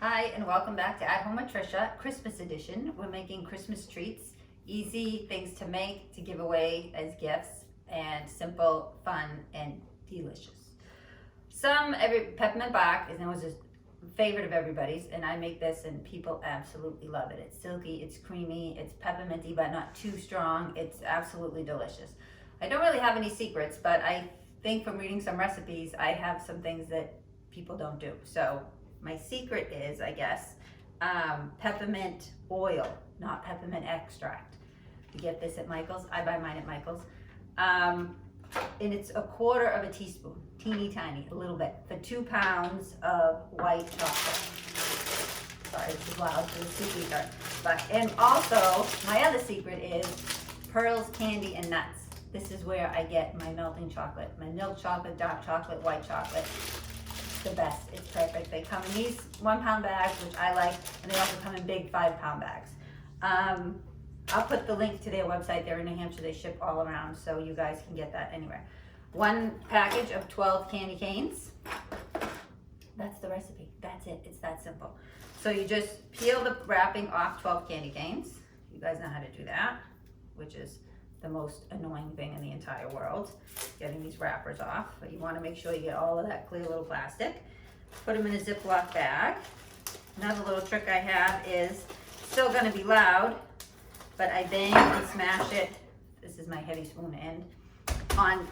Hi, and welcome back to At Home with Trisha, Christmas edition. We're making Christmas treats, easy things to make, to give away as gifts, and simple, fun, and delicious. Peppermint Bark was a favorite of everybody's, and I make this and people absolutely love it. It's silky, it's creamy, it's pepperminty, but not too strong. It's absolutely delicious. I don't really have any secrets, but I think from reading some recipes, I have some things that people don't do. So my secret is, I guess, peppermint oil, not peppermint extract. You get this at Michael's. I buy mine at Michael's. And it's a quarter of a teaspoon, teeny tiny, a little bit, for 2 pounds of white chocolate. Sorry, it's loud for the speaker. And also, my other secret is Pearl's Candy and Nuts. This is where I get my melting chocolate, my milk chocolate, dark chocolate, white chocolate. The best. It's perfect. They come in these 1 pound bags, which I like, and they also come in big 5 pound bags. I'll put the link to their website. They're in New Hampshire. They ship all around, so you guys can get that anywhere. 1 package of 12 candy canes. That's the recipe. That's it. It's that simple. So you just peel the wrapping off 12 candy canes. You guys know how to do that, which is the most annoying thing in the entire world, getting these wrappers off. But you want to make sure you get all of that clear little plastic. Put them in a Ziploc bag. Another little trick I have is, still going to be loud, but I bang and smash it. This is my heavy spoon end on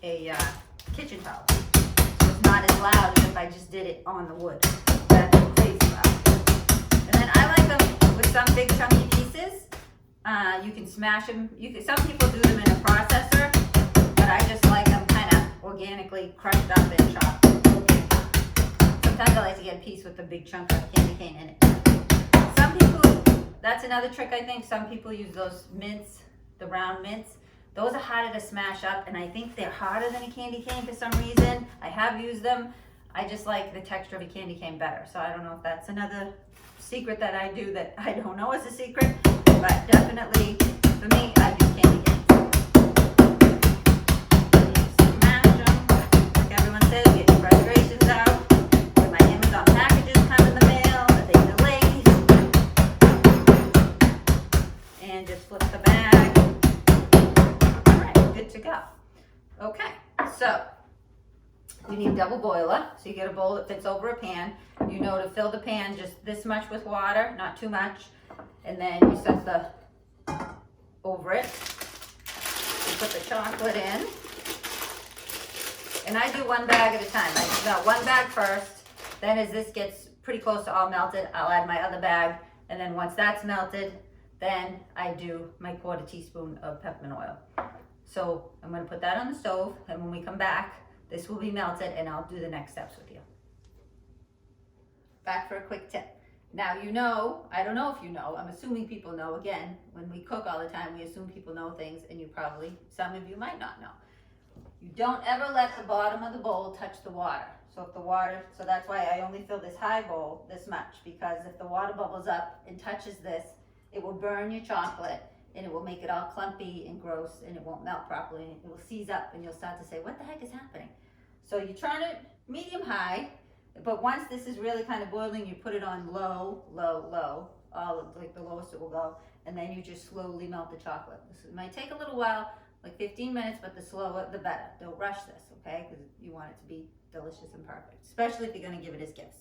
a kitchen towel. So it's not as loud as if I just did it on the wood. That's crazy loud. And then I like them with some big chunky pieces. You can smash them. Some people do them in a processor, but I just like them kind of organically crushed up and chopped. Sometimes I like to get a piece with a big chunk of candy cane in it. Some people, that's another trick I think, some people use those mints, the round mints. Those are harder to smash up, and I think they're harder than a candy cane for some reason. I have used them. I just like the texture of a candy cane better. So I don't know if that's another secret that I do that I don't know is a secret. But definitely, for me, I use candy canes. Smash them. Like everyone says, get your frustrations out. When my Amazon packages come in the mail, they delayed. And just flip the bag. All right, good to go. Okay, so you need double boiler. So you get a bowl that fits over a pan. You know to fill the pan just this much with water, not too much. And then you set over it. You put the chocolate in. And I do 1 bag at a time. I got 1 bag first. Then as this gets pretty close to all melted, I'll add my other bag. And then once that's melted, then I do my 1/4 teaspoon of peppermint oil. So I'm going to put that on the stove. And when we come back, this will be melted and I'll do the next steps with you. Back for a quick tip. Now you know, I don't know if you know, I'm assuming people know. Again, when we cook all the time, we assume people know things, and some of you might not know. You don't ever let the bottom of the bowl touch the water. So that's why I only fill this high bowl this much, because if the water bubbles up and touches this, it will burn your chocolate, and it will make it all clumpy and gross, and it won't melt properly. It will seize up, and you'll start to say, what the heck is happening? So you turn it medium high. But once this is really kind of boiling, you put it on low, low, low, like the lowest it will go, and then you just slowly melt the chocolate. This might take a little while, like 15 minutes, but the slower, the better. Don't rush this, okay? Because you want it to be delicious and perfect, especially if you're going to give it as gifts.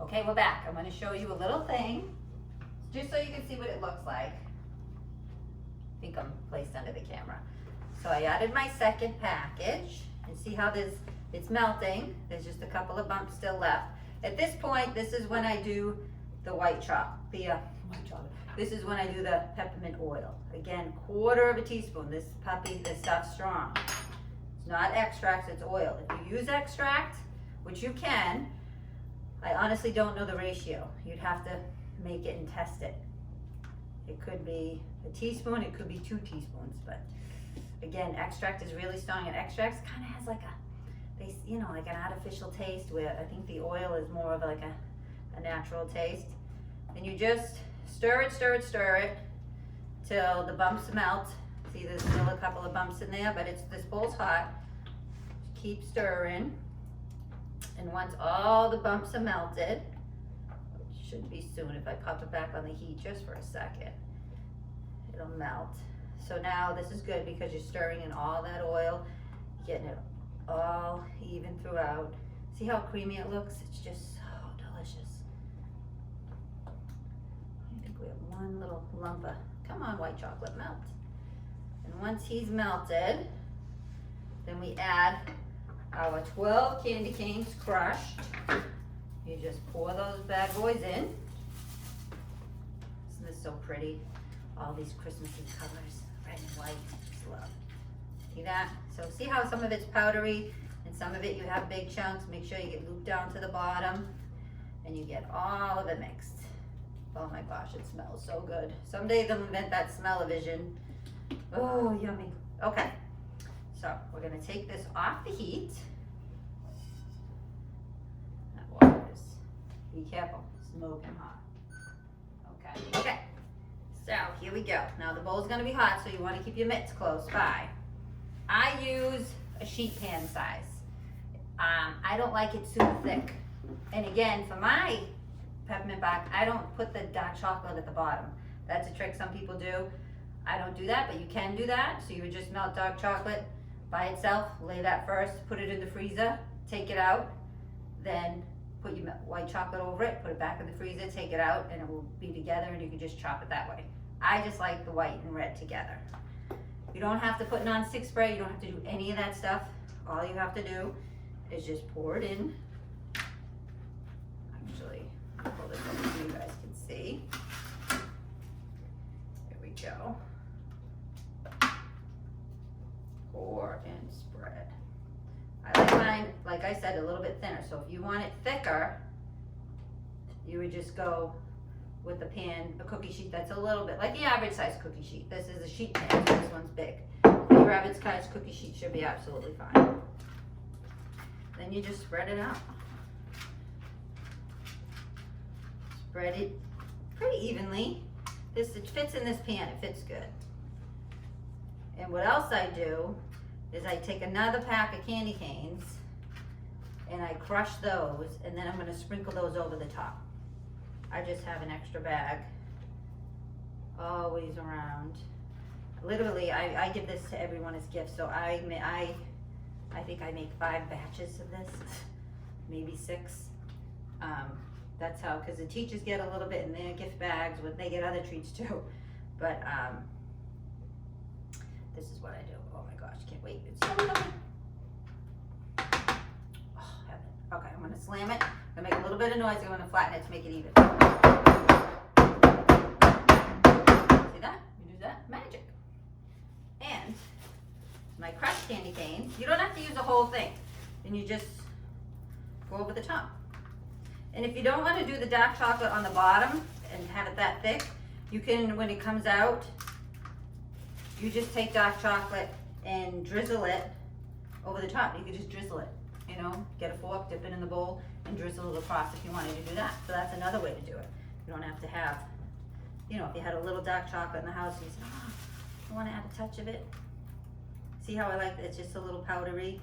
Okay, we're back. I'm going to show you a little thing, just so you can see what it looks like. I think I'm placed under the camera. So I added my second package, and see how it's melting. There's just a couple of bumps still left. At this point, this is when I do the white chocolate. This is when I do the peppermint oil. Again, 1/4 teaspoon. This stuff's strong. It's not extract, it's oil. If you use extract, which you can, I honestly don't know the ratio. You'd have to make it and test it. It could be a teaspoon, it could be 2 teaspoons, but again, extract is really strong, and extract kind of has like like an artificial taste, where I think the oil is more of like a natural taste. And you just stir it till the bumps melt. See, there's still a couple of bumps in there, but this bowl's hot. Keep stirring. And once all the bumps are melted, which should be soon if I pop it back on the heat just for a second, it'll melt. So now this is good because you're stirring in all that oil, getting it all even throughout. See how creamy it looks? It's just so delicious. I think we have one little lump of, come on, white chocolate, melt. And once he's melted, then we add our 12 candy canes crushed. You just pour those bad boys in. Isn't this so pretty? All these Christmassy colors, red and white, just love. See that? So see how some of it's powdery and some of it you have big chunks. Make sure you get looped down to the bottom and you get all of it mixed. Oh my gosh, it smells so good. Someday they'll invent that smell-o-vision. Oh, yummy. Okay, so we're gonna take this off the heat. That water is, be careful, smoking hot. Okay, okay. So here we go. Now the bowl's gonna be hot, so you wanna keep your mitts close by. I use a sheet pan size. I don't like it super thick. And again, for my peppermint bark, I don't put the dark chocolate at the bottom. That's a trick some people do. I don't do that, but you can do that. So you would just melt dark chocolate by itself, lay that first, put it in the freezer, take it out, then put your white chocolate over it, put it back in the freezer, take it out, and it will be together and you can just chop it that way. I just like the white and red together. You don't have to put non-stick spray, you don't have to do any of that stuff. All you have to do is just pour it in. Actually, I'll pull this over so you guys can see. There we go. Pour and spread. I like mine, like I said, a little bit thinner. So if you want it thicker, you would just go with the pan, a cookie sheet that's a little bit, like the average size cookie sheet. This is a sheet pan, so this one's big. Your average size cookie sheet should be absolutely fine. Then you just spread it out. Spread it pretty evenly. It fits in this pan, it fits good. And what else I do is I take another pack of candy canes and I crush those, and then I'm gonna sprinkle those over the top. I just have an extra bag always around. Literally, I give this to everyone as gifts, so I think I make 5 batches of this, maybe 6. That's how, because the teachers get a little bit in their gift bags, but they get other treats too. But this is what I do. Oh my gosh, can't wait. It's so yummy. Oh, heaven. Okay, I'm gonna slam it. I'm gonna make a little bit of noise. I'm gonna flatten it to make it even. See that? You do that? Magic. And my crushed candy canes, you don't have to use the whole thing. Then you just go over the top. And if you don't want to do the dark chocolate on the bottom and have it that thick, you can, when it comes out, you just take dark chocolate and drizzle it over the top. You can just drizzle it, you know, get a fork, dip it in the bowl, and drizzle it across if you wanted to do that. So that's another way to do it. You don't have to have, you know, if you had a little dark chocolate in the house and you said, oh, I want to add a touch of it. See how I like it? It's just a little powdery.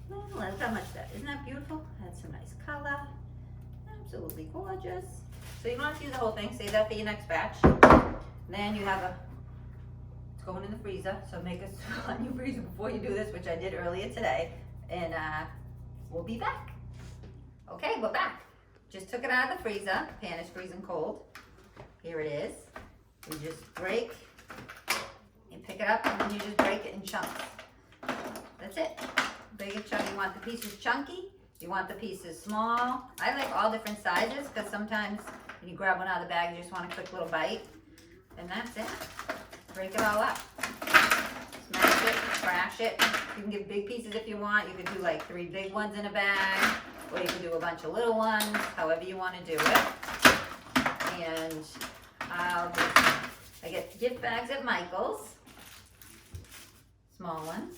Well, look how much that, isn't that beautiful? That's some nice color. Absolutely gorgeous. So you don't have to use the whole thing. Save that for your next batch. Then you have it's going in the freezer. So make a on your freezer before you do this, which I did earlier today. And we'll be back. Okay, we're back. Just took it out of the freezer. Pan is freezing cold. Here it is. You just break and pick it up, and then you just break it in chunks. That's it. Big a chunk. You want the pieces chunky. You want the pieces small. I like all different sizes because sometimes when you grab one out of the bag, you just want a quick little bite. And that's it. Break it all up. Smash it, crash it. You can give big pieces if you want. You can do like 3 big ones in a bag, or you can do a bunch of little ones, however you want to do it. And I get gift bags at Michael's. Small ones.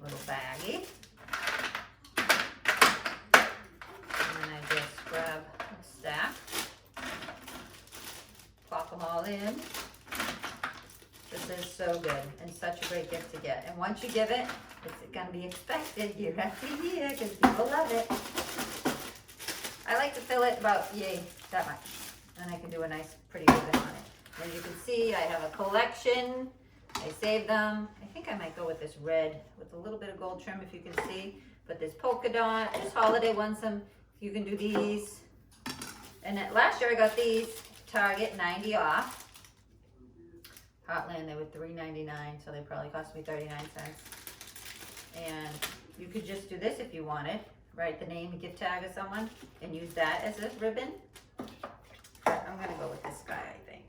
Little baggie. Grab a stack, plop them all in. This is so good and such a great gift to get. And once you give it, it's going to be expected year after year because people love it. I like to fill it about, that much. And I can do a nice, pretty ribbon on it. As you can see, I have a collection. I saved them. I think I might go with this red with a little bit of gold trim if you can see. But this polka dot, this holiday wants them. You can do these. And then last year I got these, Target, 90 off. Heartland, they were $3.99, so they probably cost me 39 cents. And you could just do this if you wanted. Write the name and gift tag of someone and use that as a ribbon. But I'm gonna go with this guy, I think.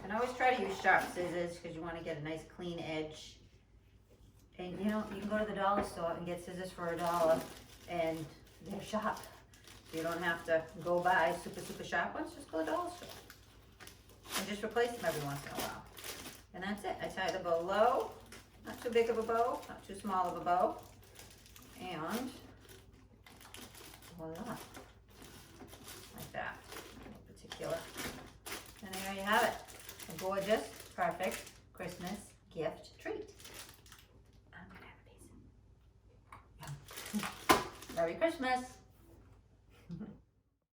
And I always try to use sharp scissors because you want to get a nice clean edge. And you know, you can go to the dollar store and get scissors for $1 and they're sharp. You don't have to go buy super sharp ones, just go to the dollar store. And just replace them every once in a while. And that's it. I tie the bow low, not too big of a bow, not too small of a bow. And voila, like that, in particular. And there you have it, a gorgeous, perfect Christmas gift treat. I'm gonna have a piece. Merry Christmas.